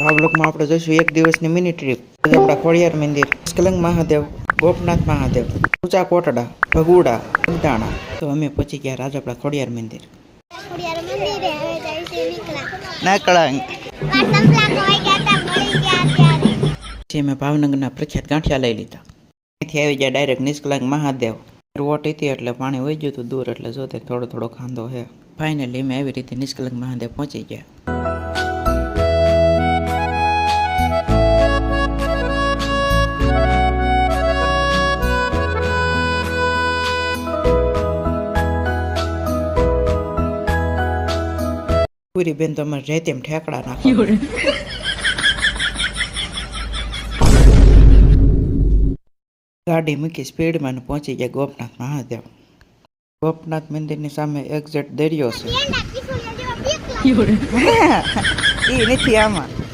આ બ્લોગમાં આપણે જોઈશું એક દિવસની મિની ટ્રીપ. આજે આપણા ખોડિયાર મંદિર, નિષ્કલંક મહાદેવ, ગોપનાથ મહાદેવ, ઊંચા કોટડા, ભગુડા, બગદાણા. તો અમે પહોંચી ગયા રાજપરા ખોડિયાર મંદિર. પછી અમે ભાવનગરના પ્રખ્યાત ગાંઠિયા લઈ લીધા. અહીંથી આવી ગયા ડાયરેક્ટ નિષ્કલંક મહાદેવ. વોટ હતી એટલે પાણી વહી ગયું હતું દૂર, એટલે જોતે થોડો થોડો ખાંધો છે. ફાઇનલી અમે આવી રીતે નિષ્કલંક મહાદેવ પહોંચી ગયા. પૂરી બેન તો અમારે રહે તેમ ઠેકડા નાખો. ગાડી મૂકી સ્પીડમાં પહોંચી ગયા ગોપનાથ મહાદેવ. ગોપનાથ મંદિરની સામે એક્ઝેક્ટ દરિયો છે. એ નથી આમાં.